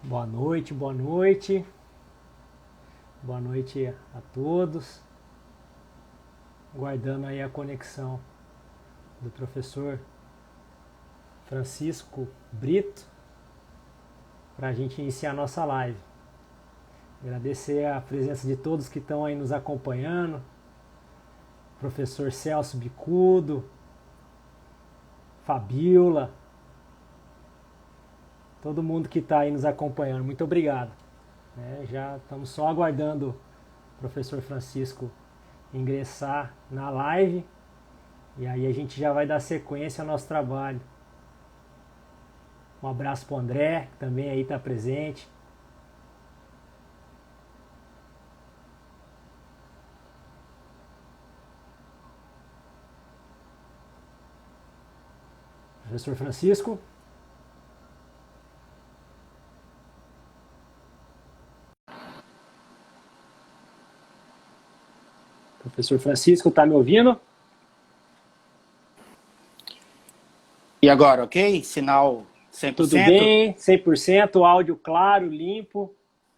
Boa noite, boa noite. Boa noite a todos. Guardando aí a conexão do professor Francisco Brito para a gente iniciar a nossa live. Agradecer a presença de todos que estão aí nos acompanhando. Professor Celso Bicudo, Fabiola, todo mundo que está aí nos acompanhando. Muito obrigado. Já estamos só aguardando o professor Francisco ingressar na live e aí a gente já vai dar sequência ao nosso trabalho. Um abraço para o André, que também aí está presente. Professor Francisco. Professor Francisco, está me ouvindo? E agora, ok? Sinal 100%? Tudo bem, 100%, áudio claro, limpo,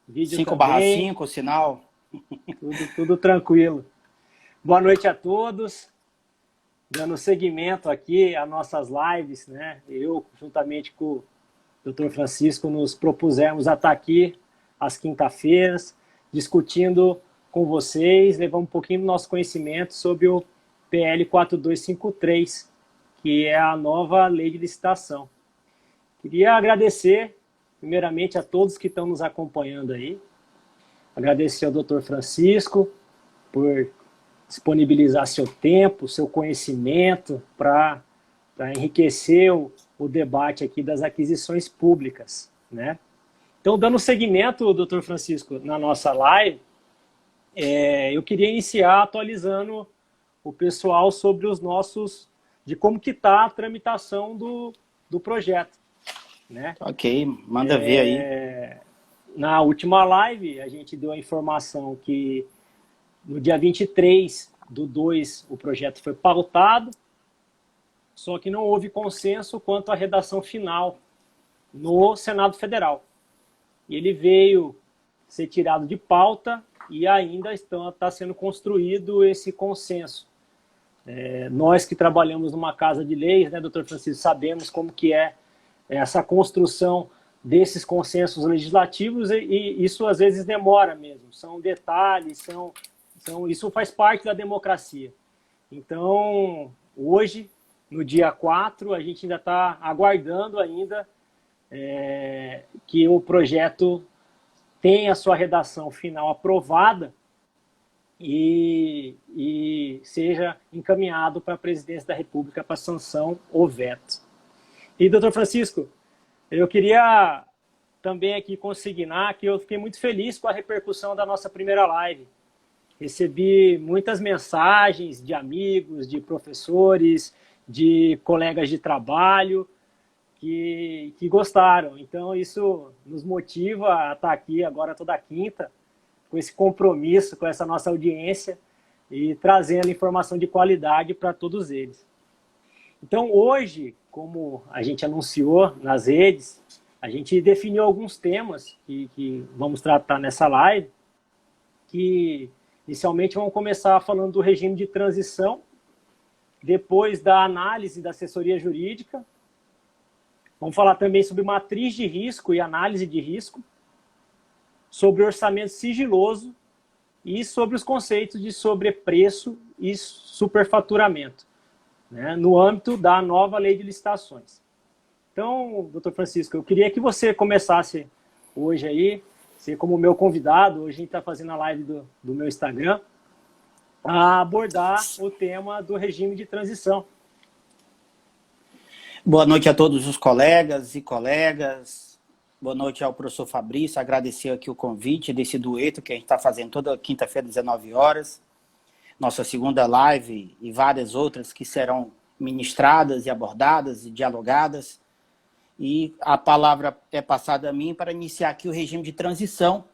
vídeo também. 5/5 o sinal? Tudo tranquilo. Boa noite a todos. Dando seguimento aqui às nossas lives, né? Eu, juntamente com o Dr. Francisco, nos propusemos a estar aqui às quinta-feiras, discutindo com vocês, levando um pouquinho do nosso conhecimento sobre o PL 4253, que é a nova lei de licitação. Queria agradecer, primeiramente, a todos que estão nos acompanhando aí. Agradecer ao Dr. Francisco por disponibilizar seu tempo, seu conhecimento para enriquecer o debate aqui das aquisições públicas, né? Então, dando seguimento, doutor Francisco, na nossa live, eu queria iniciar atualizando o pessoal sobre os nossos, de como que está a tramitação do projeto, né? Ok, manda ver aí. Na última live, a gente deu a informação que no dia 23/2 o projeto foi pautado, só que não houve consenso quanto à redação final no Senado Federal. E ele veio ser tirado de pauta e ainda está sendo construído esse consenso. Nós que trabalhamos numa casa de leis, né, doutor Francisco, sabemos como que é essa construção desses consensos legislativos e isso às vezes demora mesmo. São detalhes, isso faz parte da democracia. Então, hoje, no dia 4, a gente ainda está aguardando ainda que o projeto tenha a sua redação final aprovada e seja encaminhado para a presidência da República para sanção ou veto. E, doutor Francisco, eu queria também aqui consignar que eu fiquei muito feliz com a repercussão da nossa primeira live. Recebi muitas mensagens de amigos, de professores, de colegas de trabalho que gostaram. Então, isso nos motiva a estar aqui agora toda quinta, com esse compromisso com essa nossa audiência e trazendo informação de qualidade para todos eles. Então, hoje, como a gente anunciou nas redes, a gente definiu alguns temas que vamos tratar nessa live, que inicialmente vamos começar falando do regime de transição, depois da análise da assessoria jurídica, vamos falar também sobre matriz de risco e análise de risco, sobre orçamento sigiloso e sobre os conceitos de sobrepreço e superfaturamento, né, no âmbito da nova lei de licitações. Então, doutor Francisco, eu queria que você começasse hoje aí, você como meu convidado, hoje a gente está fazendo a live do meu Instagram, a abordar o tema do regime de transição. Boa noite a todos os colegas e colegas. Boa noite ao professor Fabrício. Agradecer aqui o convite desse dueto que a gente está fazendo toda quinta-feira, 19 horas. Nossa segunda live e várias outras que serão ministradas e abordadas e dialogadas. E a palavra é passada a mim para iniciar aqui o regime de transição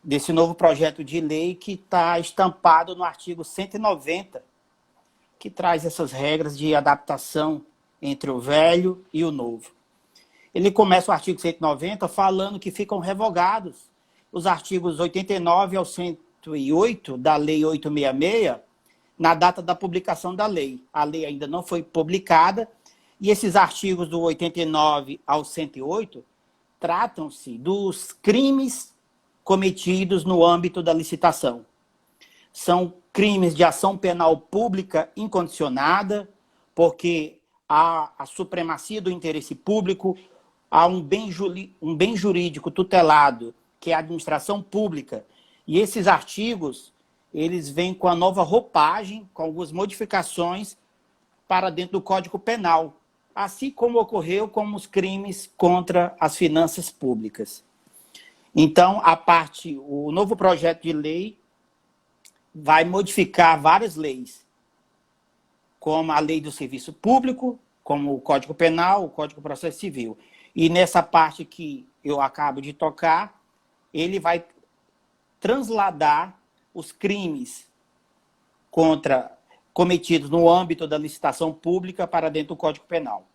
desse novo projeto de lei que está estampado no artigo 190, que traz essas regras de adaptação entre o velho e o novo. ele começa o artigo 190 falando que ficam revogados os artigos 89 ao 108 da Lei 866, na data da publicação da lei. A lei ainda não foi publicada, e esses artigos do 89 ao 108 tratam-se dos crimes cometidos no âmbito da licitação. São crimes de ação penal pública incondicionada, porque há a supremacia do interesse público, há um bem jurídico tutelado, que é a administração pública. E esses artigos, eles vêm com a nova roupagem, com algumas modificações para dentro do Código Penal, assim como ocorreu com os crimes contra as finanças públicas. Então, o novo projeto de lei vai modificar várias leis, como a Lei do Serviço Público, como o Código Penal, o Código de Processo Civil. E nessa parte que eu acabo de tocar, ele vai transladar os crimes cometidos no âmbito da licitação pública para dentro do Código Penal.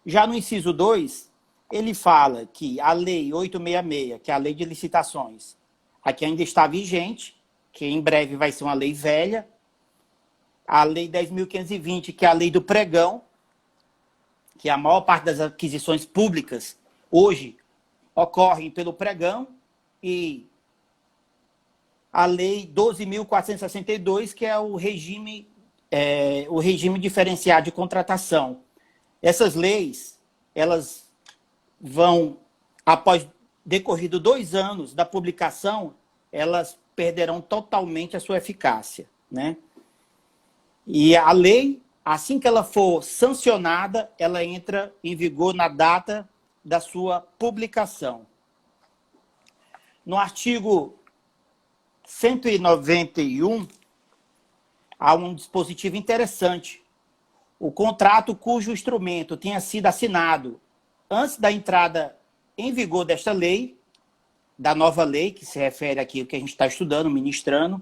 Já no inciso 2, ele fala que a Lei 866, que é a Lei de Licitações, aqui ainda está vigente, que em breve vai ser uma lei velha, a Lei 10.520, que é a Lei do Pregão, que a maior parte das aquisições públicas hoje ocorrem pelo pregão, e a Lei 12.462, que é o regime diferenciado de contratação. Essas leis, elas vão, após decorrido 2 anos da publicação, elas perderão totalmente a sua eficácia, né? E a lei, assim que ela for sancionada, ela entra em vigor na data da sua publicação. No artigo 191, há um dispositivo interessante. O contrato cujo instrumento tenha sido assinado antes da entrada em vigor desta lei, da nova lei, que se refere aqui ao que a gente está estudando, ministrando,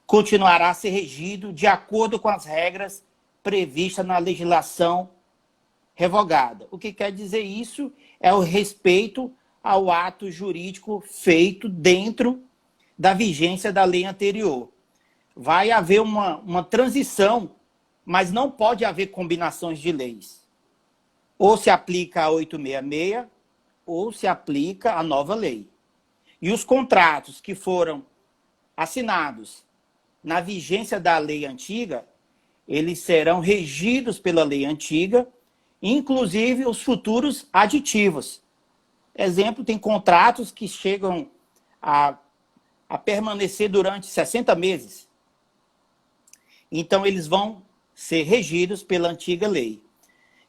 continuará a ser regido de acordo com as regras previstas na legislação revogada. O que quer dizer isso? É o respeito ao ato jurídico feito dentro da vigência da lei anterior. Vai haver uma transição, mas não pode haver combinações de leis. Ou se aplica a 866, ou se aplica a nova lei. E os contratos que foram assinados na vigência da lei antiga, eles serão regidos pela lei antiga, inclusive os futuros aditivos. Exemplo, tem contratos que chegam a permanecer durante 60 meses. Então, eles vão ser regidos pela antiga lei.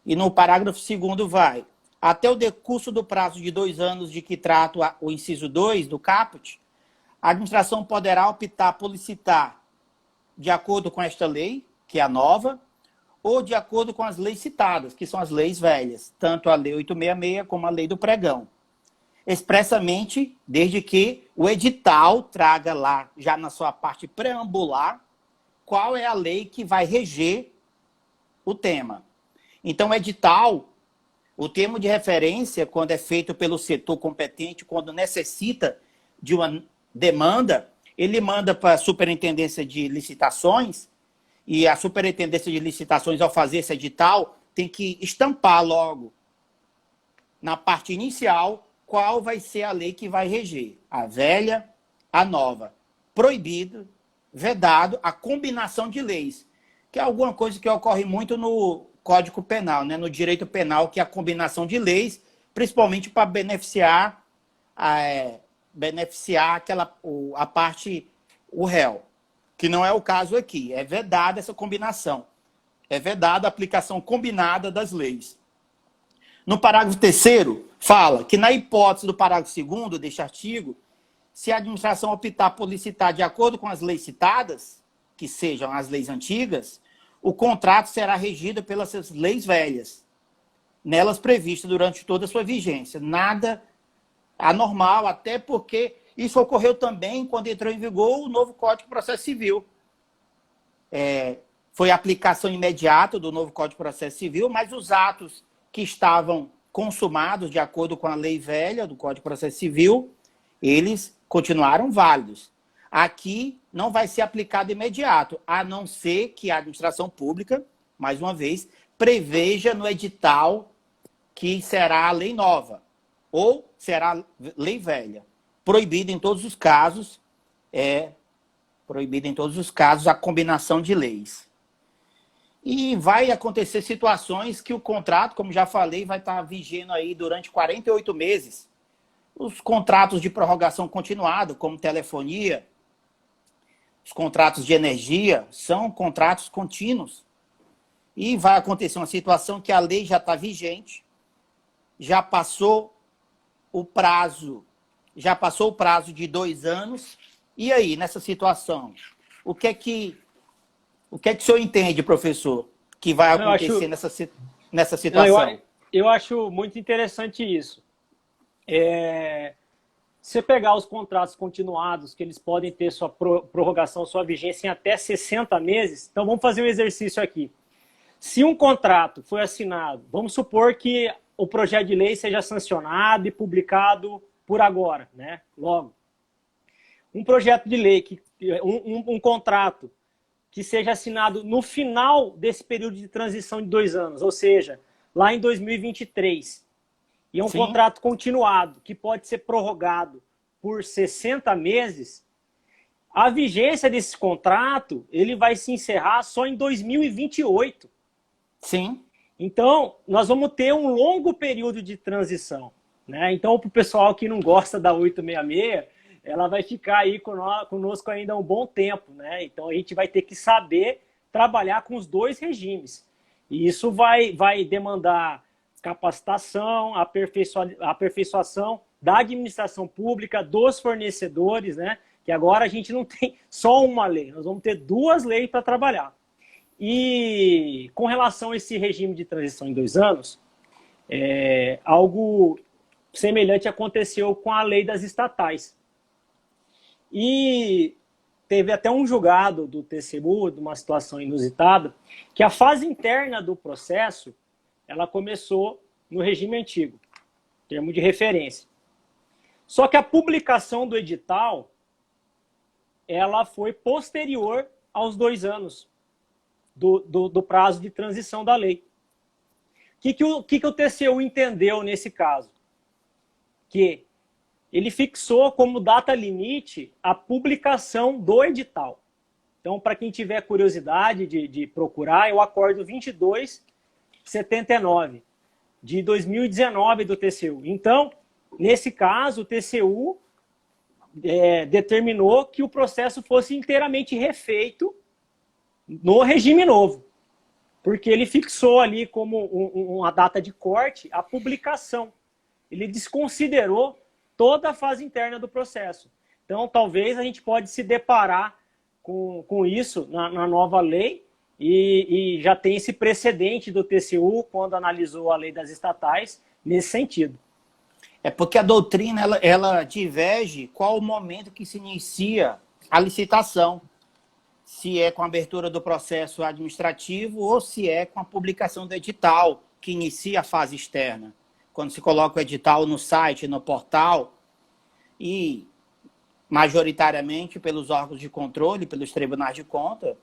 E no parágrafo 2º vai: até o decurso do prazo de 2 anos de que trata o inciso 2 do caput, a administração poderá optar por licitar de acordo com esta lei, que é a nova, ou de acordo com as leis citadas, que são as leis velhas, tanto a Lei 866 como a Lei do Pregão. Expressamente, desde que o edital traga lá, já na sua parte preambular, qual é a lei que vai reger o tema. Então, o edital, o termo de referência, quando é feito pelo setor competente, quando necessita de uma demanda, ele manda para a Superintendência de Licitações, e a Superintendência de Licitações, ao fazer esse edital, tem que estampar logo, na parte inicial, qual vai ser a lei que vai reger. A velha, a nova. Proibido, vedado, a combinação de leis, que é alguma coisa que ocorre muito no Código Penal, né? No direito penal, que é a combinação de leis, principalmente para beneficiar a parte, o réu, que não é o caso aqui. É vedada essa combinação. É vedada a aplicação combinada das leis. No parágrafo 3º, fala que na hipótese do parágrafo 2º deste artigo, se a administração optar por licitar de acordo com as leis citadas, que sejam as leis antigas, o contrato será regido pelas leis velhas, nelas previstas durante toda a sua vigência. Nada anormal, até porque isso ocorreu também quando entrou em vigor o novo Código de Processo Civil. Foi a aplicação imediata do novo Código de Processo Civil, mas os atos que estavam consumados de acordo com a lei velha do Código de Processo Civil, eles continuaram válidos. Aqui não vai ser aplicado imediato, a não ser que a administração pública, mais uma vez, preveja no edital que será a lei nova ou será lei velha. Proibido em todos os casos, a combinação de leis. E vai acontecer situações que o contrato, como já falei, vai estar vigendo aí durante 48 meses. Os contratos de prorrogação continuada, como telefonia, os contratos de energia, são contratos contínuos. E vai acontecer uma situação que a lei já está vigente, já passou o prazo de 2 anos. E aí, nessa situação, o que é que o senhor entende, professor, que vai acontecer nessa situação? Eu acho muito interessante isso. Você pegar os contratos continuados, que eles podem ter sua prorrogação, sua vigência em até 60 meses. Então, vamos fazer um exercício aqui. Se um contrato foi assinado, vamos supor que o projeto de lei seja sancionado e publicado por agora, né? Logo. Um projeto de lei, um contrato que seja assinado no final desse período de transição de 2 anos, ou seja, lá em 2023, e é um contrato continuado, que pode ser prorrogado por 60 meses, a vigência desse contrato, ele vai se encerrar só em 2028. Sim. Então, nós vamos ter um longo período de transição, né? Então, para o pessoal que não gosta da 866, ela vai ficar aí conosco ainda um bom tempo, né? Então, a gente vai ter que saber trabalhar com os 2 regimes. E isso vai demandar capacitação, aperfeiçoação da administração pública, dos fornecedores, né? Que agora a gente não tem só uma lei, nós vamos ter 2 leis para trabalhar. E com relação a esse regime de transição em 2 anos, algo semelhante aconteceu com a lei das estatais. E teve até um julgado do TCU, de uma situação inusitada, que a fase interna do processo, ela começou no regime antigo, termo de referência. Só que a publicação do edital, ela foi posterior aos 2 anos do prazo de transição da lei. O que o TCU entendeu nesse caso? Que ele fixou como data limite a publicação do edital. Então, para quem tiver curiosidade de procurar, é o Acordo 2279 de 2019 do TCU. Então, nesse caso, o TCU determinou que o processo fosse inteiramente refeito no regime novo, porque ele fixou ali como uma data de corte a publicação. Ele desconsiderou toda a fase interna do processo. Então, talvez a gente pode se deparar com isso na nova lei e já tem esse precedente do TCU quando analisou a lei das estatais nesse sentido. É porque a doutrina ela diverge qual o momento que se inicia a licitação. Se é com a abertura do processo administrativo ou se é com a publicação do edital, que inicia a fase externa. Quando se coloca o edital no site, no portal, e majoritariamente pelos órgãos de controle, pelos tribunais de conta,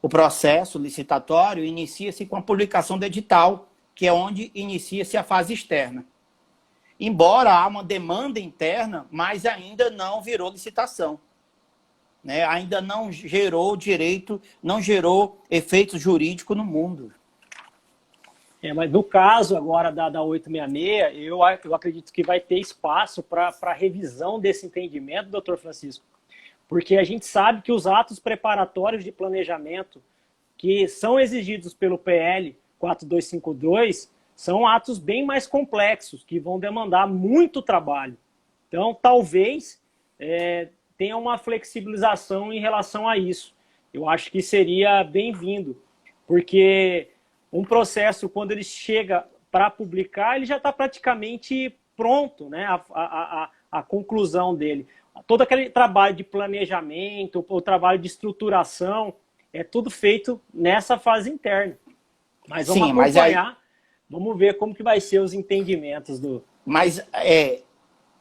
o processo licitatório inicia-se com a publicação do edital, que é onde inicia-se a fase externa. Embora há uma demanda interna, mas ainda não virou licitação. Né? Ainda não gerou direito, não gerou efeito jurídico no mundo. Mas no caso agora da 866, eu acredito que vai ter espaço para revisão desse entendimento, doutor Francisco, porque a gente sabe que os atos preparatórios de planejamento que são exigidos pelo PL 4252 são atos bem mais complexos, que vão demandar muito trabalho. Então, talvez tenha uma flexibilização em relação a isso. Eu acho que seria bem-vindo, porque um processo, quando ele chega para publicar, ele já está praticamente pronto, né? A conclusão dele. Todo aquele trabalho de planejamento, o trabalho de estruturação, é tudo feito nessa fase interna. Mas vamos acompanhar Vamos ver como que vai ser os entendimentos do... Mas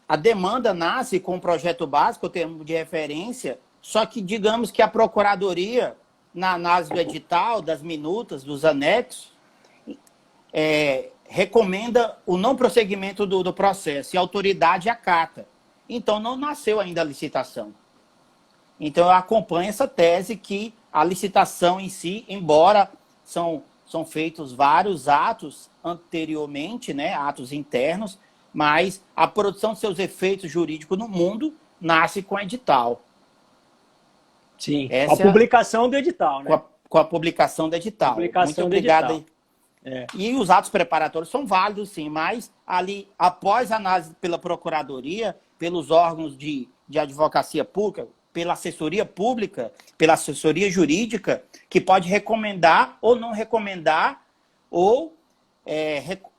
a demanda nasce com o projeto básico, o termo de referência, só que digamos que a Procuradoria, na análise do edital, das minutas, dos anexos, recomenda o não prosseguimento do processo e a autoridade acata. Então, não nasceu ainda a licitação. Então, eu acompanho essa tese que a licitação em si, embora são feitos vários atos anteriormente, né, atos internos, mas a produção de seus efeitos jurídicos no mundo nasce com o edital. Sim, com a publicação do edital, né? Com a publicação do edital. Publicação Muito obrigado. Do edital. E os atos preparatórios são válidos, sim, mas ali, após a análise pela Procuradoria, pelos órgãos de advocacia pública, pela assessoria pública, pela assessoria jurídica, que pode recomendar ou não recomendar, ou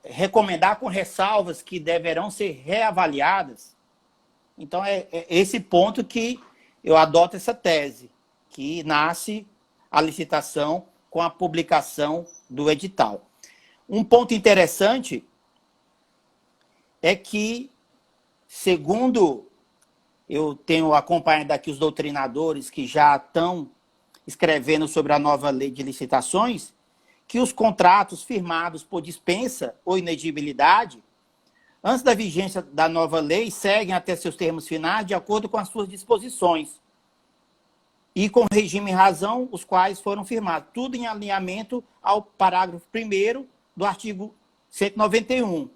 recomendar com ressalvas que deverão ser reavaliadas. Então, é esse ponto que eu adoto essa tese, que nasce a licitação com a publicação do edital. Um ponto interessante é que, segundo eu tenho acompanhado aqui os doutrinadores que já estão escrevendo sobre a nova lei de licitações, que os contratos firmados por dispensa ou inexigibilidade, antes da vigência da nova lei, seguem até seus termos finais de acordo com as suas disposições e com regime e razão, os quais foram firmados. Tudo em alinhamento ao parágrafo 1º do artigo 191.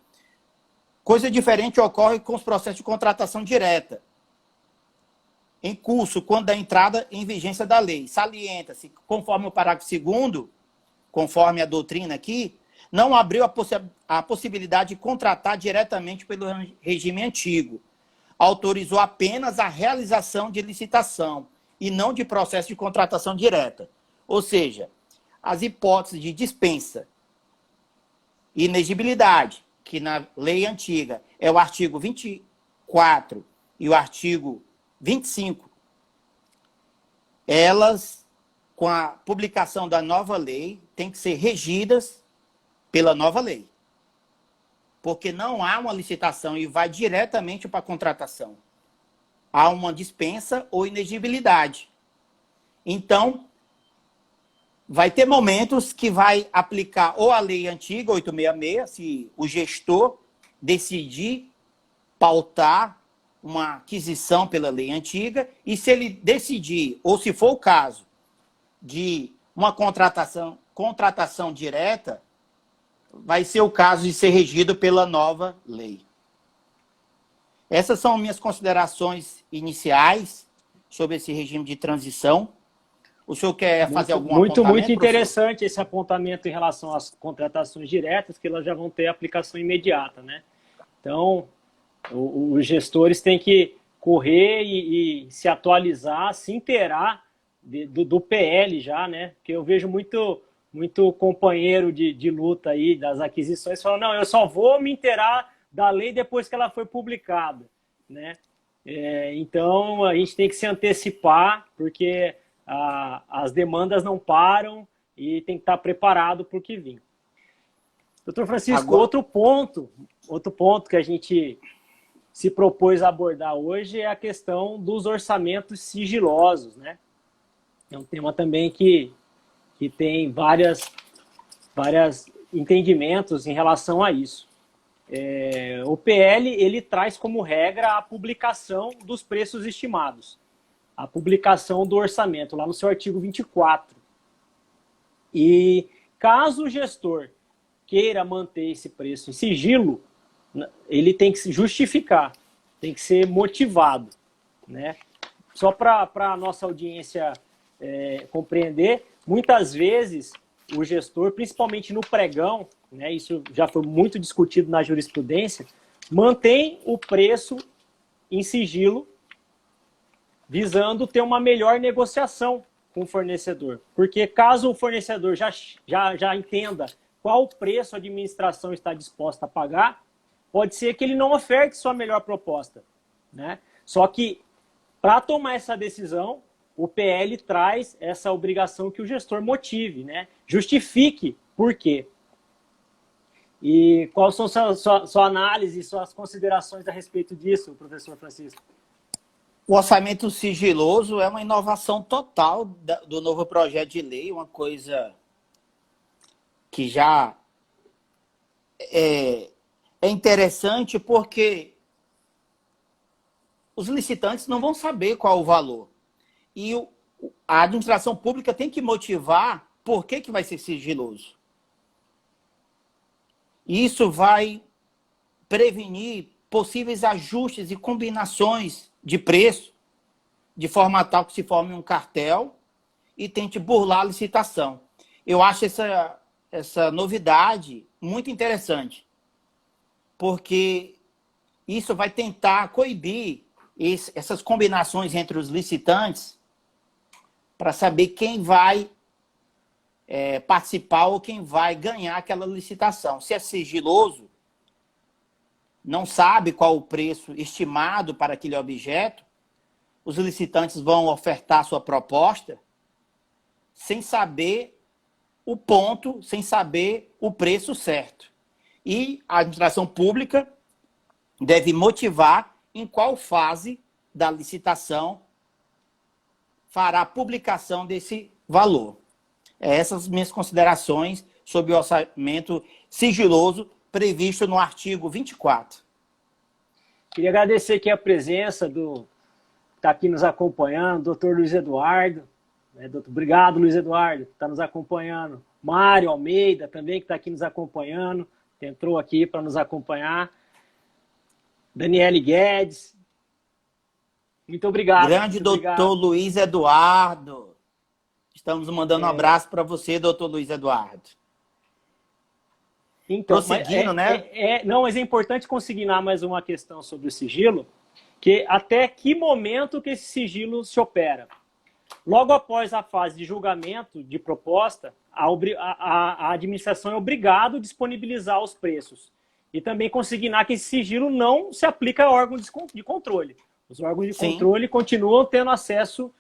Coisa diferente ocorre com os processos de contratação direta, em curso, quando da entrada em vigência da lei. Salienta-se, conforme o parágrafo 2º, conforme a doutrina aqui, não abriu a possibilidade de contratar diretamente pelo regime antigo. Autorizou apenas a realização de licitação e não de processo de contratação direta. Ou seja, as hipóteses de dispensa e inexigibilidade, que na lei antiga é o artigo 24 e o artigo 25, elas, com a publicação da nova lei, têm que ser regidas pela nova lei. Porque não há uma licitação e vai diretamente para a contratação. Há uma dispensa ou inexigibilidade. Então, vai ter momentos que vai aplicar ou a lei antiga, 866, se o gestor decidir pautar uma aquisição pela lei antiga, e se ele decidir, ou se for o caso, de uma contratação direta, vai ser o caso de ser regido pela nova lei. Essas são minhas considerações iniciais sobre esse regime de transição. O senhor quer fazer algum apontamento? Muito interessante, professor? Esse apontamento em relação às contratações diretas, que elas já vão ter aplicação imediata, né? Então, os gestores têm que correr e se atualizar, se inteirar do PL já, né? Porque eu vejo muito companheiro de luta aí das aquisições falando, não, eu só vou me inteirar da lei depois que ela foi publicada, né? Então, a gente tem que se antecipar, porque as demandas não param e tem que estar preparado para o que vir. Doutor Francisco, agora... outro ponto que a gente se propôs a abordar hoje é a questão dos orçamentos sigilosos, né? É um tema também que tem vários entendimentos em relação a isso. O PL, ele traz como regra a publicação dos preços estimados, a publicação do orçamento, lá no seu artigo 24. E caso o gestor queira manter esse preço em sigilo, ele tem que se justificar, tem que ser motivado, né? Só para a nossa audiência compreender, muitas vezes o gestor, principalmente no pregão, né, isso já foi muito discutido na jurisprudência, mantém o preço em sigilo, visando ter uma melhor negociação com o fornecedor. Porque caso o fornecedor já entenda qual o preço a administração está disposta a pagar, pode ser que ele não oferte sua melhor proposta, né? Só que, para tomar essa decisão, o PL traz essa obrigação que o gestor motive, né? Justifique por quê. E qual são sua análise e suas considerações a respeito disso, professor Francisco? O orçamento sigiloso é uma inovação total do novo projeto de lei, uma coisa que já é interessante porque os licitantes não vão saber qual o valor. E a administração pública tem que motivar por que vai ser sigiloso. Isso vai prevenir possíveis ajustes e combinações de preço, de forma tal que se forme um cartel e tente burlar a licitação. Eu acho essa novidade muito interessante, porque isso vai tentar coibir essas combinações entre os licitantes para saber quem vai participar ou quem vai ganhar aquela licitação. Se é sigiloso, não sabe qual o preço estimado para aquele objeto, os licitantes vão ofertar sua proposta sem saber o ponto, sem saber o preço certo. E a administração pública deve motivar em qual fase da licitação fará a publicação desse valor. Essas minhas considerações sobre o orçamento sigiloso previsto no artigo 24. Queria agradecer aqui a presença está aqui nos acompanhando, doutor Luiz Eduardo. Obrigado, Luiz Eduardo, que está nos acompanhando. Mário Almeida também, que está aqui nos acompanhando, que entrou aqui para nos acompanhar. Daniele Guedes. Muito obrigado. Grande doutor Luiz Eduardo. Estamos mandando um abraço para você, doutor Luiz Eduardo. Então, prosseguindo, né? Não, mas é importante consignar mais uma questão sobre o sigilo, que até que momento que esse sigilo se opera. Logo após a fase de julgamento de proposta, a administração é obrigada a disponibilizar os preços e também consignar que esse sigilo não se aplica a órgãos de controle. Os órgãos de controle continuam tendo acesso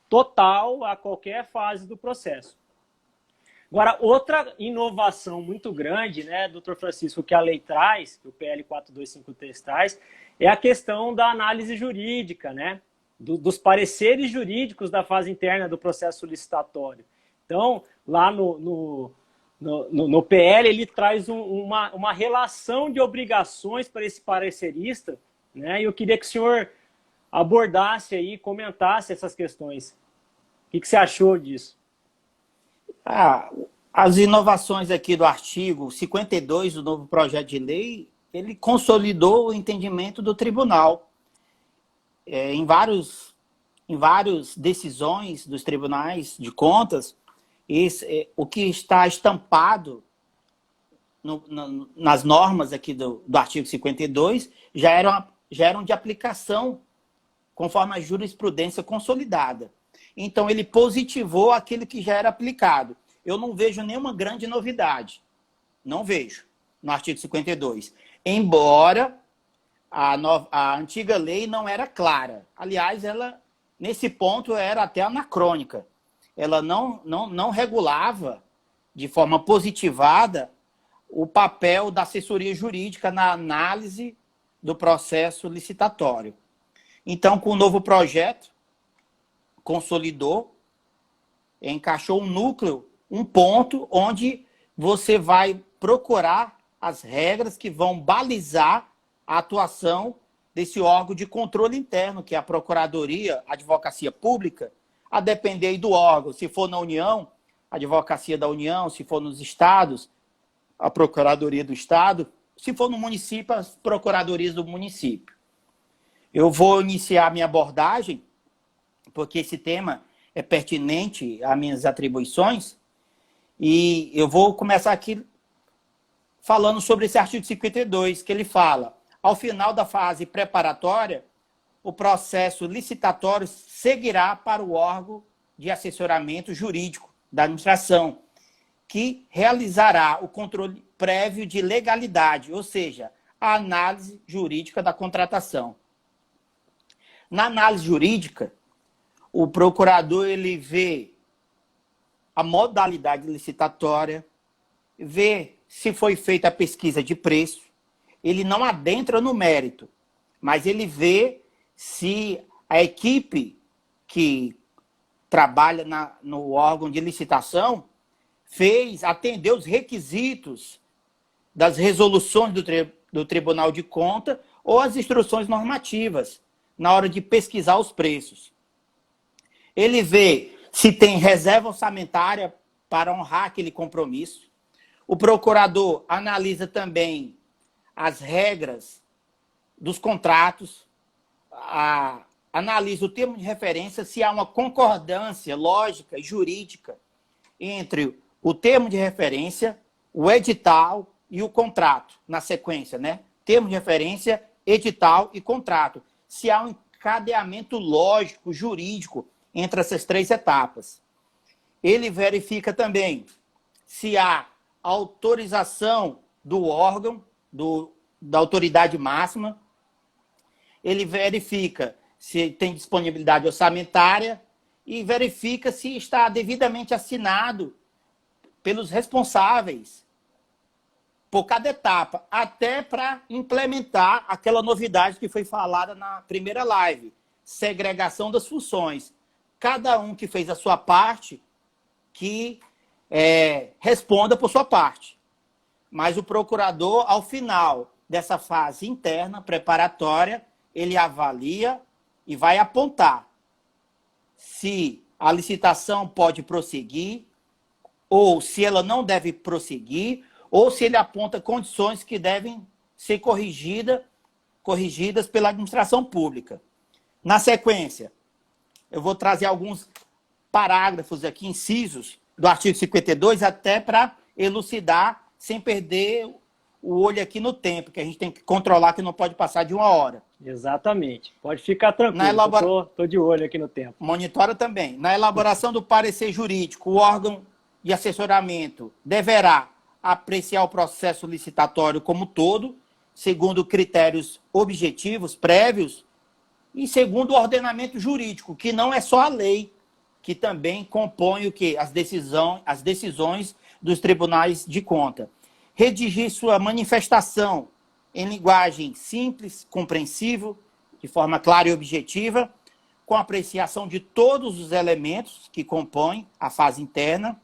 total a qualquer fase do processo. Agora, outra inovação muito grande, né, doutor Francisco, que a lei traz, que o PL 4253 traz, é a questão da análise jurídica, né, dos pareceres jurídicos da fase interna do processo licitatório. Então, lá no PL, ele traz uma relação de obrigações para esse parecerista, né, e eu queria que o senhor abordasse aí, comentasse essas questões. O que você achou disso? As inovações aqui do artigo 52 do novo projeto de lei, ele consolidou o entendimento do tribunal. Em várias decisões dos tribunais de contas, o que está estampado nas normas aqui do artigo 52 já eram de aplicação conforme a jurisprudência consolidada. Então, ele positivou aquilo que já era aplicado. Eu não vejo nenhuma grande novidade. Não vejo no artigo 52. Embora a antiga lei não era clara. Aliás, ela, nesse ponto, era até anacrônica. Ela não regulava de forma positivada o papel da assessoria jurídica na análise do processo licitatório. Então, com o novo projeto, consolidou, encaixou um núcleo, um ponto onde você vai procurar as regras que vão balizar a atuação desse órgão de controle interno, que é a Procuradoria, a Advocacia Pública, a depender do órgão. Se for na União, a Advocacia da União, se for nos estados, a Procuradoria do Estado, se for no município, as Procuradorias do município. Eu vou iniciar minha abordagem, porque esse tema é pertinente às minhas atribuições, e eu vou começar aqui falando sobre esse artigo 52, que ele fala: ao final da fase preparatória, o processo licitatório seguirá para o órgão de assessoramento jurídico da administração, que realizará o controle prévio de legalidade, ou seja, a análise jurídica da contratação. Na análise jurídica, o procurador ele vê a modalidade licitatória, vê se foi feita a pesquisa de preço, ele não adentra no mérito, mas ele vê se a equipe que trabalha no órgão de licitação atendeu os requisitos das resoluções do Tribunal de Contas ou as instruções normativas na hora de pesquisar os preços. Ele vê se tem reserva orçamentária para honrar aquele compromisso. O procurador analisa também as regras dos contratos, analisa o termo de referência, se há uma concordância lógica e jurídica entre o termo de referência, o edital e o contrato, na sequência, né? Termo de referência, edital e contrato. Se há um encadeamento lógico, jurídico, entre essas três etapas. Ele verifica também se há autorização do órgão, da autoridade máxima. Ele verifica se tem disponibilidade orçamentária e verifica se está devidamente assinado pelos responsáveis por cada etapa, até para implementar aquela novidade que foi falada na primeira live, segregação das funções. Cada um que fez a sua parte, que responda por sua parte. Mas o procurador, ao final dessa fase interna, preparatória, ele avalia e vai apontar se a licitação pode prosseguir, ou se ela não deve prosseguir, ou se ele aponta condições que devem ser corrigidas pela administração pública. Na sequência, eu vou trazer alguns parágrafos aqui, incisos, do artigo 52, até para elucidar, sem perder o olho aqui no tempo, que a gente tem que controlar, que não pode passar de 1 hora. Exatamente. Pode ficar tranquilo, estou de olho aqui no tempo. Monitora também. Na elaboração do parecer jurídico, o órgão de assessoramento deverá apreciar o processo licitatório como todo, segundo critérios objetivos, prévios, e segundo o ordenamento jurídico, que não é só a lei, que também compõe o quê? As decisões dos tribunais de conta. Redigir sua manifestação em linguagem simples, compreensível, de forma clara e objetiva, com apreciação de todos os elementos que compõem a fase interna.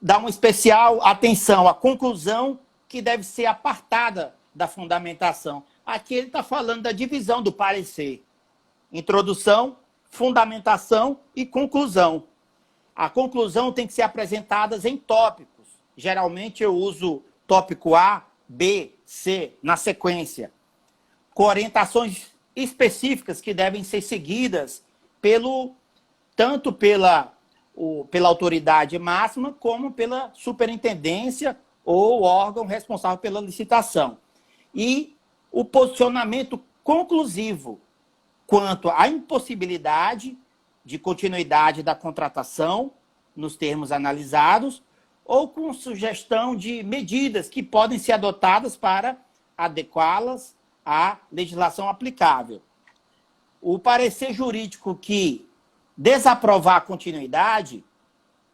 Dá uma especial atenção à conclusão que deve ser apartada da fundamentação. Aqui ele está falando da divisão do parecer. Introdução, fundamentação e conclusão. A conclusão tem que ser apresentada em tópicos. Geralmente eu uso tópico A, B, C, na sequência. Com orientações específicas que devem ser seguidas tanto pela autoridade máxima, como pela superintendência ou órgão responsável pela licitação. E o posicionamento conclusivo quanto à impossibilidade de continuidade da contratação nos termos analisados, ou com sugestão de medidas que podem ser adotadas para adequá-las à legislação aplicável. O parecer jurídico que desaprovar a continuidade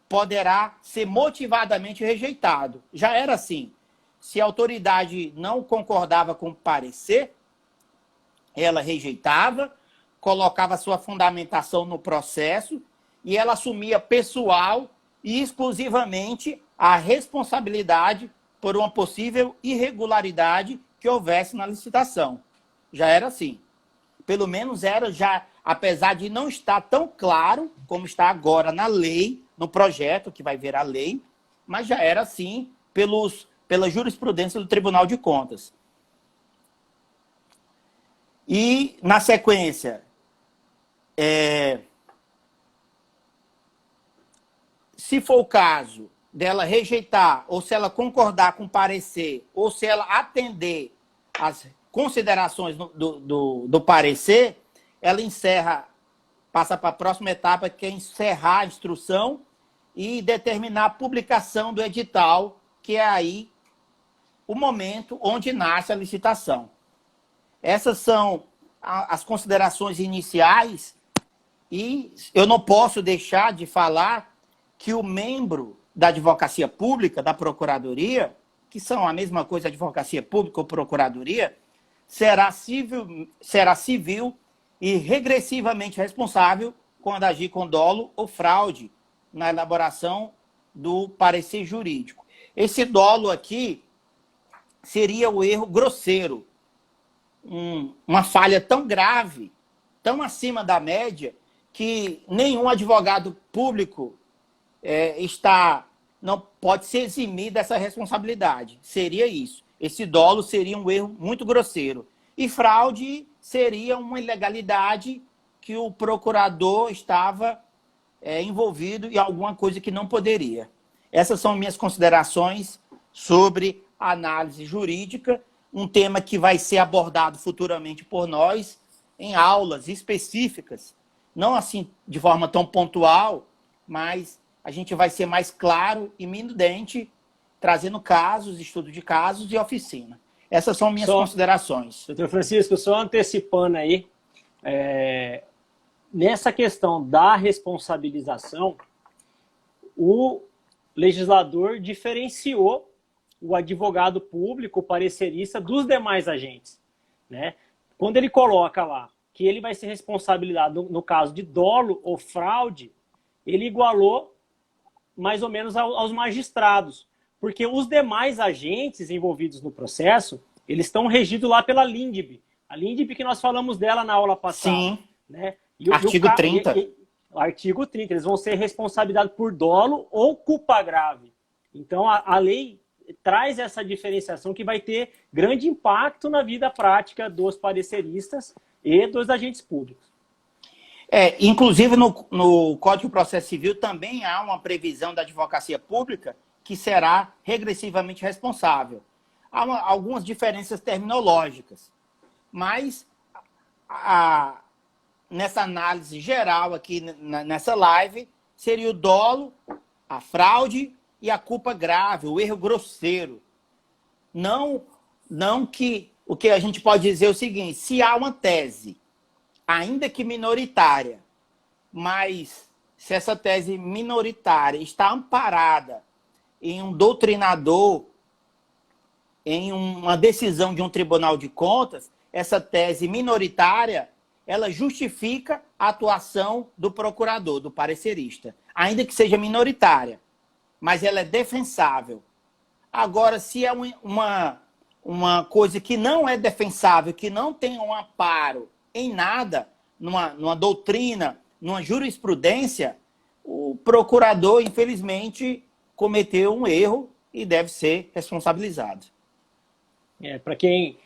poderá ser motivadamente rejeitado. Já era assim. Se a autoridade não concordava com o parecer, ela rejeitava, colocava sua fundamentação no processo e ela assumia pessoal e exclusivamente a responsabilidade por uma possível irregularidade que houvesse na licitação. Já era assim. Pelo menos era já, apesar de não estar tão claro como está agora na lei, no projeto que vai ver a lei, mas já era assim pela jurisprudência do Tribunal de Contas. E, na sequência, se for o caso dela rejeitar, ou se ela concordar com o parecer, ou se ela atender às considerações do parecer, ela passa para a próxima etapa, que é encerrar a instrução e determinar a publicação do edital, que é aí o momento onde nasce a licitação. Essas são as considerações iniciais e eu não posso deixar de falar que o membro da advocacia pública, da procuradoria, que são a mesma coisa, advocacia pública ou procuradoria, será civil e regressivamente responsável quando agir com dolo ou fraude na elaboração do parecer jurídico. Esse dolo aqui seria o erro grosseiro, uma falha tão grave, tão acima da média, que nenhum advogado público não pode se eximir dessa responsabilidade. Seria isso. Esse dolo seria um erro muito grosseiro. E fraude seria uma ilegalidade que o procurador estava envolvido em alguma coisa que não poderia. Essas são minhas considerações sobre a análise jurídica, um tema que vai ser abordado futuramente por nós em aulas específicas, não assim de forma tão pontual, mas a gente vai ser mais claro e minudente, trazendo casos, estudo de casos e oficina. Essas são minhas considerações. Doutor Francisco, só antecipando aí, nessa questão da responsabilização, o legislador diferenciou o advogado público, o parecerista, dos demais agentes, né? Quando ele coloca lá que ele vai ser responsabilizado no caso de dolo ou fraude, ele igualou mais ou menos aos magistrados, porque os demais agentes envolvidos no processo, eles estão regidos lá pela LINDB. A LINDB que nós falamos dela na aula passada. Sim, né? artigo 30. Artigo 30, eles vão ser responsabilizados por dolo ou culpa grave. Então, a lei traz essa diferenciação que vai ter grande impacto na vida prática dos pareceristas e dos agentes públicos. Inclusive, no Código de Processo Civil também há uma previsão da advocacia pública que será regressivamente responsável. Há algumas diferenças terminológicas, mas nessa análise geral aqui, nessa live, seria o dolo, a fraude e a culpa grave, o erro grosseiro. Não que o que a gente pode dizer é o seguinte: se há uma tese, ainda que minoritária, mas se essa tese minoritária está amparada em um doutrinador, em uma decisão de um tribunal de contas, essa tese minoritária, ela justifica a atuação do procurador, do parecerista, ainda que seja minoritária, mas ela é defensável. Agora, se é uma coisa que não é defensável, que não tem um amparo em nada, numa doutrina, numa jurisprudência, o procurador, infelizmente, cometeu um erro e deve ser responsabilizado. Para quem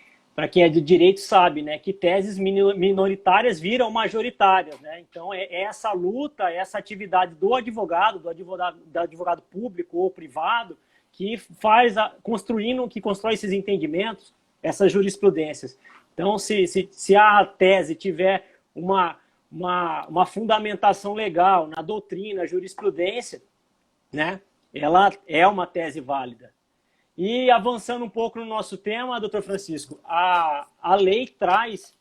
é de direito sabe, né, que teses minoritárias viram majoritárias, né? Então essa luta, essa atividade do advogado público ou privado que que constrói esses entendimentos, essas jurisprudências. Então, se a tese tiver uma fundamentação legal na doutrina, jurisprudência, né, ela é uma tese válida. E avançando um pouco no nosso tema, doutor Francisco, a lei traz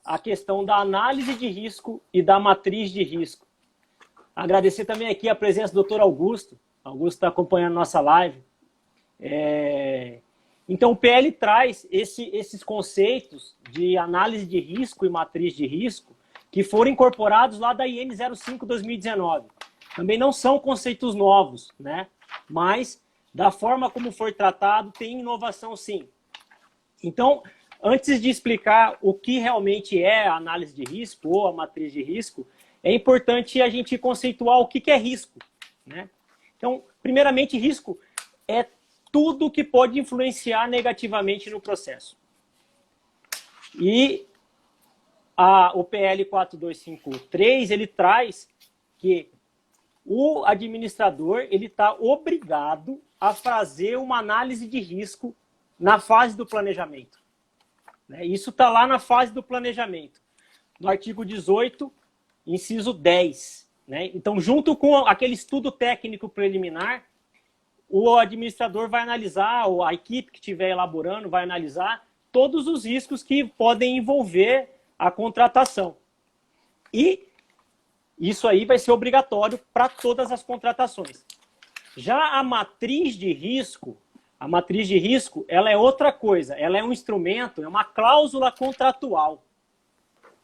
a questão da análise de risco e da matriz de risco. Agradecer também aqui a presença do doutor Augusto. Augusto está acompanhando a nossa live. Então, o PL traz esses conceitos de análise de risco e matriz de risco que foram incorporados lá da IN 05/2019. Também não são conceitos novos, né? Mas da forma como foi tratado, tem inovação sim. Então, antes de explicar o que realmente é a análise de risco ou a matriz de risco, é importante a gente conceituar o que é risco, né? Então, primeiramente, risco é tudo que pode influenciar negativamente no processo. E o PL 4253, ele traz que o administrador está obrigado a fazer uma análise de risco na fase do planejamento. Isso está lá na fase do planejamento, no artigo 18, inciso 10. Então, junto com aquele estudo técnico preliminar, o administrador vai analisar, ou a equipe que estiver elaborando vai analisar todos os riscos que podem envolver a contratação. E isso aí vai ser obrigatório para todas as contratações. Já a matriz de risco, ela é outra coisa. Ela é um instrumento, é uma cláusula contratual,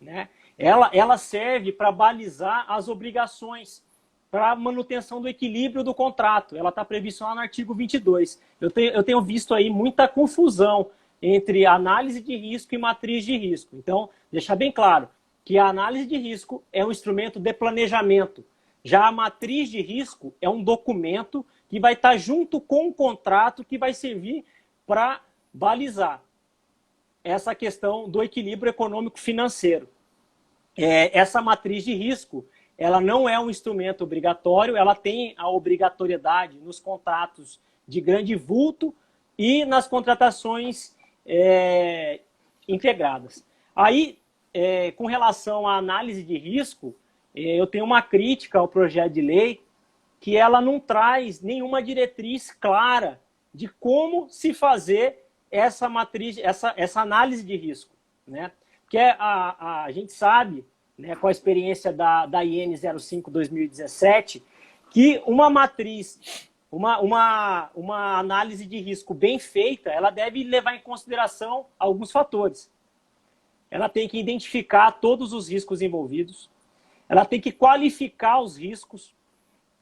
né? Ela serve para balizar as obrigações, para manutenção do equilíbrio do contrato. Ela está prevista lá no artigo 22. Eu tenho visto aí muita confusão entre análise de risco e matriz de risco. Então, deixar bem claro que a análise de risco é um instrumento de planejamento. Já a matriz de risco é um documento que vai estar junto com o contrato que vai servir para balizar essa questão do equilíbrio econômico-financeiro. Essa matriz de risco, ela não é um instrumento obrigatório, ela tem a obrigatoriedade nos contratos de grande vulto e nas contratações integradas. Aí, com relação à análise de risco, eu tenho uma crítica ao projeto de lei que ela não traz nenhuma diretriz clara de como se fazer essa matriz, essa análise de risco, né? Porque a gente sabe, né, com a experiência da IN 05/2017, que uma matriz, uma análise de risco bem feita, ela deve levar em consideração alguns fatores. Ela tem que identificar todos os riscos envolvidos, ela tem que qualificar os riscos,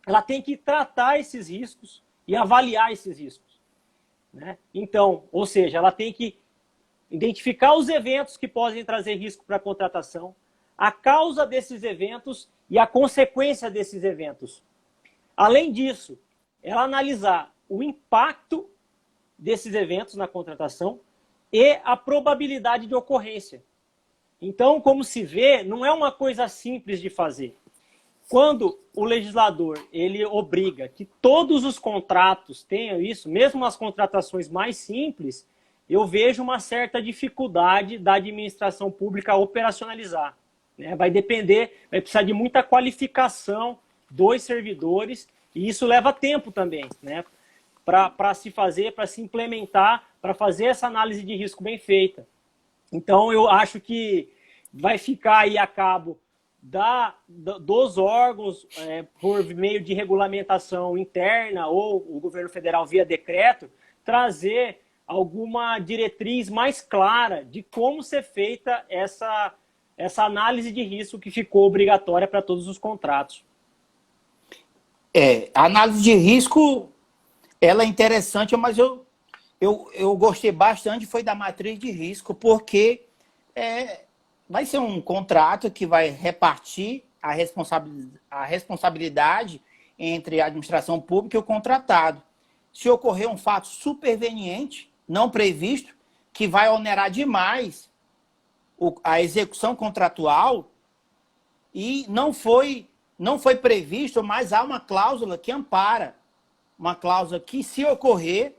ela tem que tratar esses riscos e avaliar esses riscos, né? Então, ou seja, ela tem que identificar os eventos que podem trazer risco para a contratação, a causa desses eventos e a consequência desses eventos. Além disso, ela analisar o impacto desses eventos na contratação e a probabilidade de ocorrência. Então, como se vê, não é uma coisa simples de fazer. Quando o legislador ele obriga que todos os contratos tenham isso, mesmo as contratações mais simples, eu vejo uma certa dificuldade da administração pública operacionalizar, né? Vai depender, vai precisar de muita qualificação dos servidores, e isso leva tempo também, né? Para se fazer, para se implementar, para fazer essa análise de risco bem feita. Então, eu acho que vai ficar aí a cabo dos órgãos, por meio de regulamentação interna ou o governo federal via decreto, trazer alguma diretriz mais clara de como ser feita essa análise de risco que ficou obrigatória para todos os contratos. A análise de risco, ela é interessante, mas eu gostei bastante foi da matriz de risco, porque vai ser um contrato que vai repartir a responsabilidade entre a administração pública e o contratado. Se ocorrer um fato superveniente, não previsto, que vai onerar demais a execução contratual, e não foi previsto, mas há uma cláusula que ampara, uma cláusula que, se ocorrer,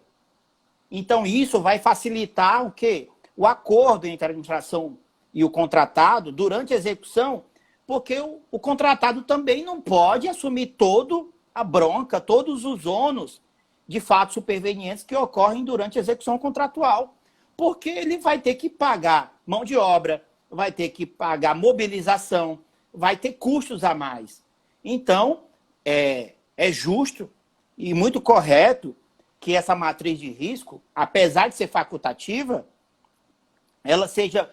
então isso vai facilitar o quê? O acordo entre a administração e o contratado durante a execução, porque o contratado também não pode assumir toda a bronca, todos os ônus de fatos supervenientes que ocorrem durante a execução contratual, porque ele vai ter que pagar mão de obra, vai ter que pagar mobilização, vai ter custos a mais. Então, é justo e muito correto que essa matriz de risco, apesar de ser facultativa, ela seja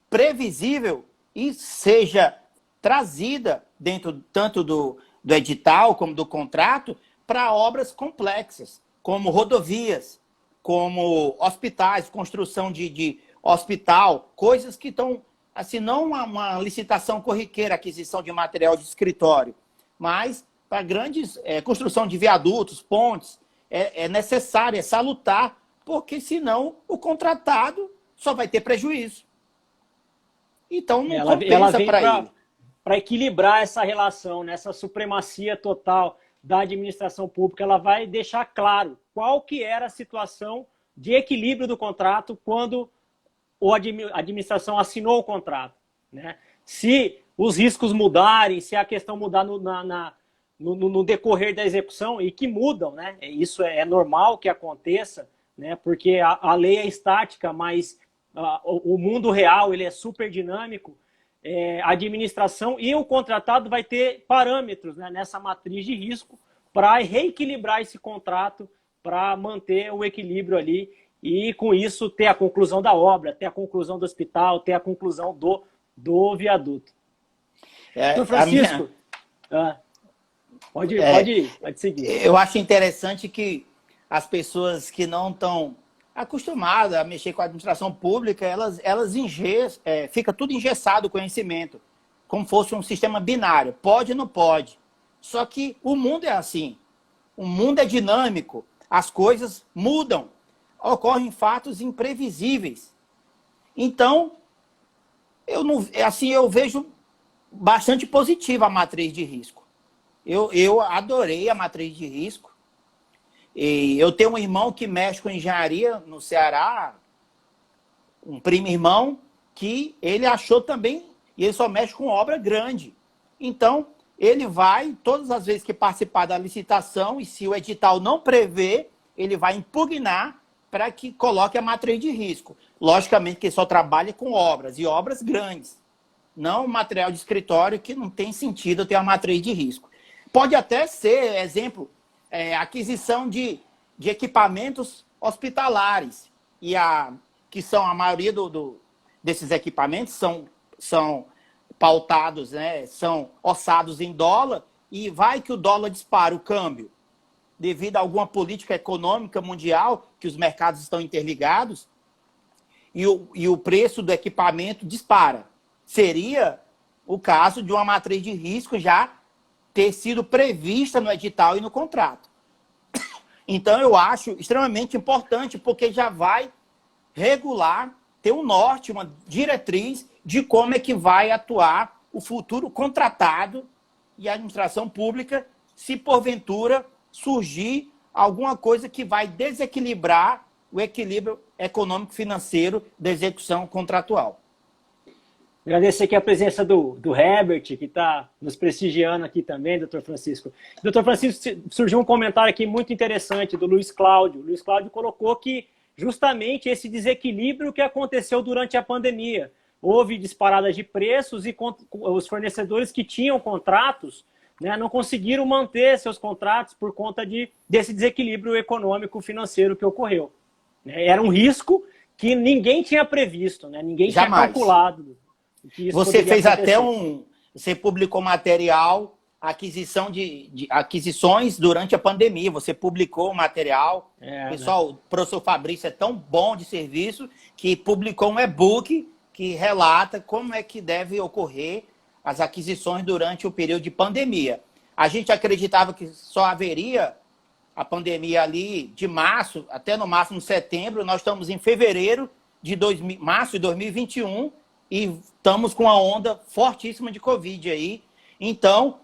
previsível e seja trazida dentro tanto do edital como do contrato para obras complexas, como rodovias, como hospitais, construção de hospital, coisas que estão, assim, não uma licitação corriqueira, aquisição de material de escritório, mas para grandes construção de viadutos, pontes, é necessário, é salutar, porque senão o contratado só vai ter prejuízo. Então não compensa para ele. Para equilibrar essa relação, né, essa supremacia total da administração pública, ela vai deixar claro qual que era a situação de equilíbrio do contrato quando a administração assinou o contrato, né? Se os riscos mudarem, se a questão mudar no decorrer da execução, e que mudam, né? Isso é normal que aconteça, né? Porque a lei é estática, mas o mundo real ele é super dinâmico. A administração e o contratado vai ter parâmetros, né, nessa matriz de risco para reequilibrar esse contrato, para manter o equilíbrio ali e, com isso, ter a conclusão da obra, ter a conclusão do hospital, ter a conclusão do viaduto. Então, Francisco, pode seguir. Eu acho interessante que as pessoas que não estão acostumadas a mexer com a administração pública, fica tudo engessado o conhecimento, como fosse um sistema binário, pode ou não pode. Só que o mundo é assim, o mundo é dinâmico, as coisas mudam, ocorrem fatos imprevisíveis. Então, eu vejo bastante positiva a matriz de risco. Eu adorei a matriz de risco. E eu tenho um irmão que mexe com engenharia no Ceará, um primo irmão, que ele achou também, e ele só mexe com obra grande. Então, ele vai, todas as vezes que participar da licitação, e se o edital não prevê, ele vai impugnar para que coloque a matriz de risco. Logicamente que ele só trabalha com obras, e obras grandes. Não material de escritório que não tem sentido ter a matriz de risco. Pode até ser, exemplo, aquisição de equipamentos hospitalares, que são a maioria desses equipamentos são pautados, né, são ossados em dólar, e vai que o dólar dispara o câmbio, devido a alguma política econômica mundial, que os mercados estão interligados, e o preço do equipamento dispara. Seria o caso de uma matriz de risco já ter sido prevista no edital e no contrato. Então, eu acho extremamente importante, porque já vai regular, ter um norte, uma diretriz de como é que vai atuar o futuro contratado e a administração pública, se porventura surgir alguma coisa que vai desequilibrar o equilíbrio econômico-financeiro da execução contratual. Agradecer aqui a presença do Herbert, que está nos prestigiando aqui também, doutor Francisco. Doutor Francisco, surgiu um comentário aqui muito interessante do Luiz Cláudio. O Luiz Cláudio colocou que justamente esse desequilíbrio que aconteceu durante a pandemia. Houve disparadas de preços e os fornecedores que tinham contratos, né, não conseguiram manter seus contratos por conta desse desequilíbrio econômico-financeiro que ocorreu. Era um risco que ninguém tinha previsto, né? Ninguém tinha calculado. Você fez até você publicou material, aquisição de aquisições durante a pandemia. Você publicou o material. Pessoal, né? O professor Fabrício é tão bom de serviço que publicou um e-book que relata como é que deve ocorrer as aquisições durante o período de pandemia. A gente acreditava que só haveria a pandemia ali de março, até no máximo setembro. Nós estamos em fevereiro março de 2021 e estamos com uma onda fortíssima de Covid aí. Então,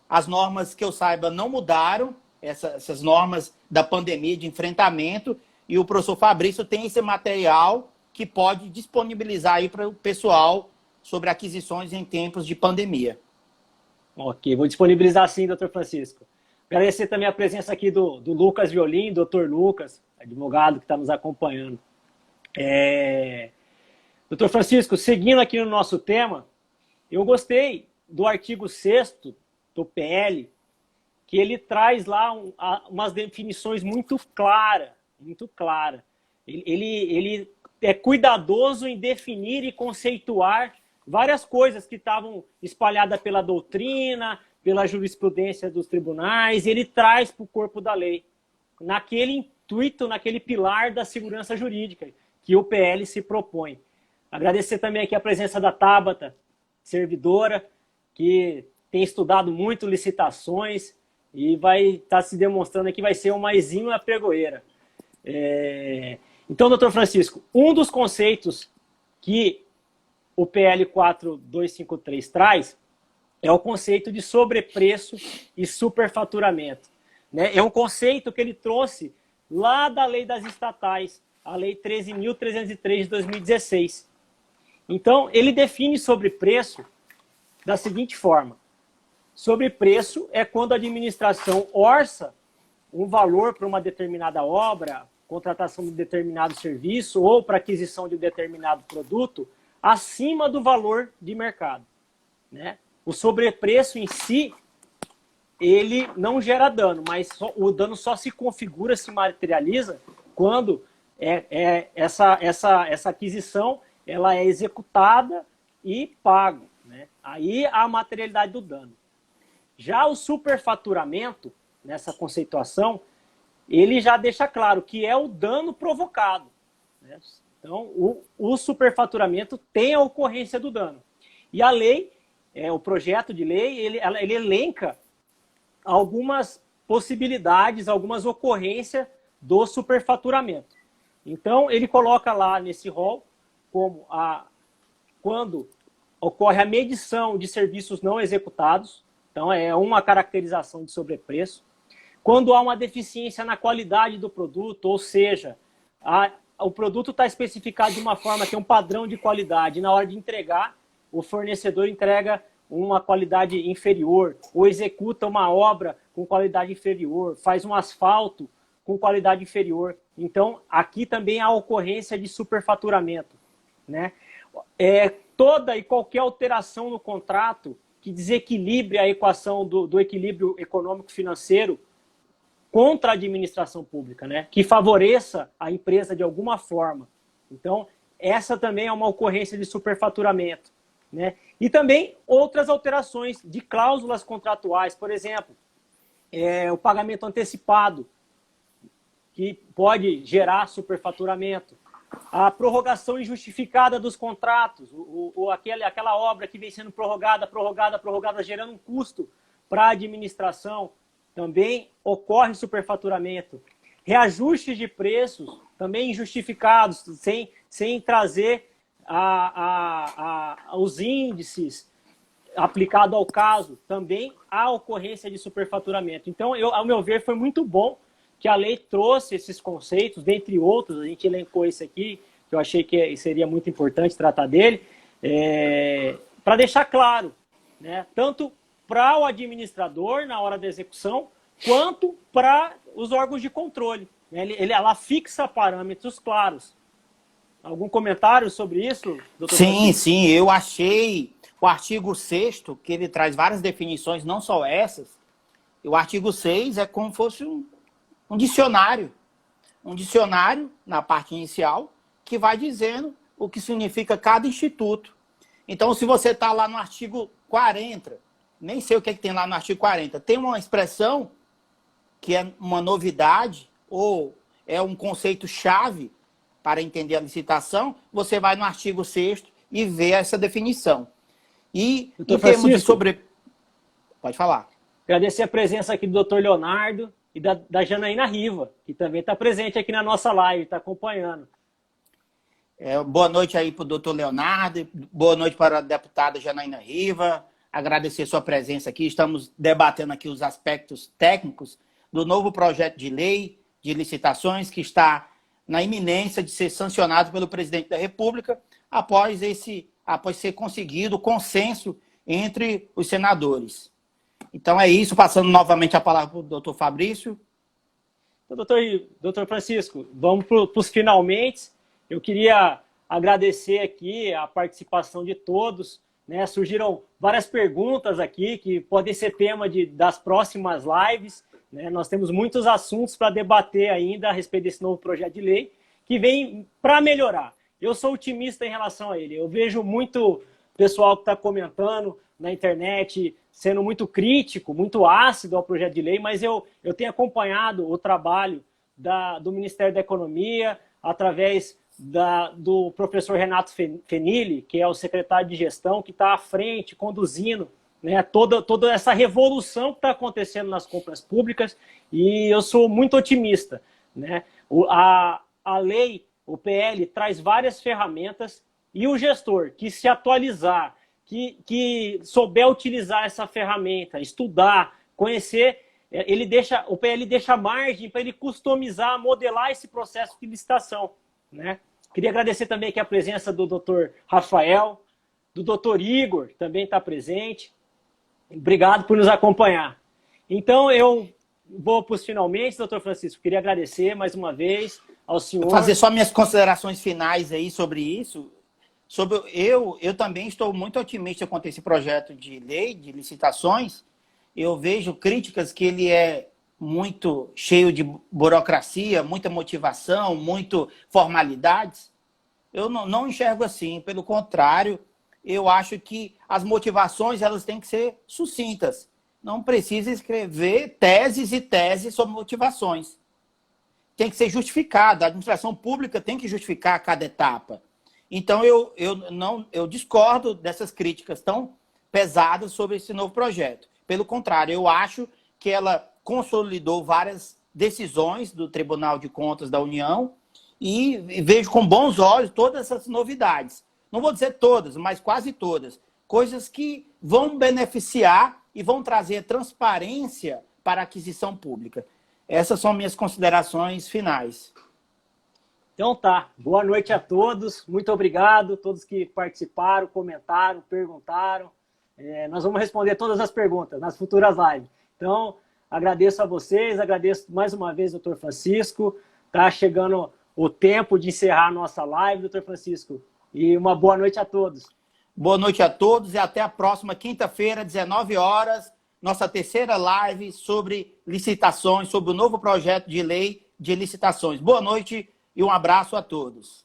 as normas que eu saiba não mudaram, essas normas da pandemia de enfrentamento, e o professor Fabrício tem esse material que pode disponibilizar aí para o pessoal sobre aquisições em tempos de pandemia. Ok, vou disponibilizar sim, doutor Francisco. Agradecer também a presença aqui do Lucas Violim, doutor Lucas, advogado que está nos acompanhando. Doutor Francisco, seguindo aqui no nosso tema, eu gostei do artigo 6º do PL, que ele traz lá umas definições muito claras, muito clara. Ele é cuidadoso em definir e conceituar várias coisas que estavam espalhadas pela doutrina, pela jurisprudência dos tribunais, e ele traz para o corpo da lei, naquele intuito, naquele pilar da segurança jurídica que o PL se propõe. Agradecer também aqui a presença da Tabata, servidora, que tem estudado muito licitações e vai estar se demonstrando aqui, vai ser uma exímia pregoeira. Então, doutor Francisco, um dos conceitos que o PL 4253 traz é o conceito de sobrepreço e superfaturamento. É um conceito que ele trouxe lá da lei das estatais, a lei 13.303 de 2016. Então, ele define sobrepreço da seguinte forma. Sobrepreço é quando a administração orça um valor para uma determinada obra, contratação de determinado serviço ou para aquisição de um determinado produto acima do valor de mercado. O sobrepreço em si ele não gera dano, mas o dano só se configura, se materializa quando essa aquisição ela é executada e pago, né? Aí a materialidade do dano. Já o superfaturamento, nessa conceituação, ele já deixa claro que é o dano provocado, né? Então, o superfaturamento tem a ocorrência do dano. E a lei, o projeto de lei, ele elenca algumas possibilidades, algumas ocorrências do superfaturamento. Então, ele coloca lá nesse rol como quando ocorre a medição de serviços não executados, então é uma caracterização de sobrepreço. Quando há uma deficiência na qualidade do produto, ou seja, o produto está especificado de uma forma, tem um padrão de qualidade, e na hora de entregar, o fornecedor entrega uma qualidade inferior, ou executa uma obra com qualidade inferior, faz um asfalto com qualidade inferior. Então, aqui também há ocorrência de superfaturamento, né? Toda e qualquer alteração no contrato que desequilibre a equação do equilíbrio econômico-financeiro contra a administração pública, né? Que favoreça a empresa de alguma forma. Então, essa também é uma ocorrência de superfaturamento, né? E também outras alterações de cláusulas contratuais, por exemplo, o pagamento antecipado, que pode gerar superfaturamento, a prorrogação injustificada dos contratos, aquela obra que vem sendo prorrogada, gerando um custo para a administração, também ocorre superfaturamento. Reajustes de preços, também injustificados, sem trazer os índices aplicado ao caso, também há ocorrência de superfaturamento. Então, ao meu ver, foi muito bom que a lei trouxe esses conceitos, dentre outros, a gente elencou esse aqui, que eu achei que seria muito importante tratar dele, para deixar claro, né, tanto para o administrador na hora da execução, quanto para os órgãos de controle, né? Ela fixa parâmetros claros. Algum comentário sobre isso, doutor? Sim, eu achei o artigo 6º, que ele traz várias definições, não só essas. E o artigo 6 é como se fosse um dicionário. Um dicionário, na parte inicial, que vai dizendo o que significa cada instituto. Então, se você está lá no artigo 40, nem sei o que tem lá no artigo 40, tem uma expressão que é uma novidade ou é um conceito-chave para entender a licitação, você vai no artigo 6º e vê essa definição. E doutor em termos de Francisco, Pode falar. agradecer a presença aqui do doutor Leonardo e da Janaína Riva, que também está presente aqui na nossa live, está acompanhando. Boa noite aí para o doutor Leonardo, boa noite para a deputada Janaína Riva, agradecer sua presença aqui. Estamos debatendo aqui os aspectos técnicos do novo projeto de lei de licitações que está na iminência de ser sancionado pelo presidente da República após ser conseguido o consenso entre os senadores. Então é isso, passando novamente a palavra para o doutor Fabrício. Então, doutor Francisco, vamos para os finalmente. Eu queria agradecer aqui a participação de todos, né? Surgiram várias perguntas aqui que podem ser tema das próximas lives, né? Nós temos muitos assuntos para debater ainda a respeito desse novo projeto de lei que vem para melhorar. Eu sou otimista em relação a ele. Eu vejo muito pessoal que está comentando na internet sendo muito crítico, muito ácido ao projeto de lei, mas eu tenho acompanhado o trabalho do Ministério da Economia através do professor Renato Fenili, que é o secretário de gestão, que está à frente, conduzindo, né, toda essa revolução que está acontecendo nas compras públicas, e eu sou muito otimista, né? A lei, o PL, traz várias ferramentas, e o gestor que se atualizar, que souber utilizar essa ferramenta, estudar, conhecer, o PL deixa margem para ele customizar, modelar esse processo de licitação, né? Queria agradecer também aqui a presença do doutor Rafael, do doutor Igor, que também está presente. Obrigado por nos acompanhar. Então, eu vou para os finalmente, doutor Francisco. Queria agradecer mais uma vez ao senhor. Vou fazer só minhas considerações finais aí sobre isso. Eu também estou muito otimista quanto a esse projeto de lei de licitações. eu vejo críticas que ele é muito cheio de burocracia, muita motivação, muito formalidades. Eu não enxergo assim, pelo contrário, eu acho que as motivações elas têm que ser sucintas. Não precisa escrever teses e teses sobre motivações. Tem que ser justificada. A administração pública tem que justificar cada etapa. Então, eu discordo dessas críticas tão pesadas sobre esse novo projeto. Pelo contrário, eu acho que ela consolidou várias decisões do Tribunal de Contas da União e vejo com bons olhos todas essas novidades. Não vou dizer todas, mas quase todas. Coisas que vão beneficiar e vão trazer transparência para a aquisição pública. Essas são minhas considerações finais. Então tá, boa noite a todos, muito obrigado, todos que participaram, comentaram, perguntaram. Nós vamos responder todas as perguntas nas futuras lives. Então, agradeço a vocês, agradeço mais uma vez, doutor Francisco. Tá chegando o tempo de encerrar a nossa live, doutor Francisco. E uma boa noite a todos. Boa noite a todos e até a próxima quinta-feira, 19 horas, nossa terceira live sobre licitações, sobre o novo projeto de lei de licitações. Boa noite e um abraço a todos.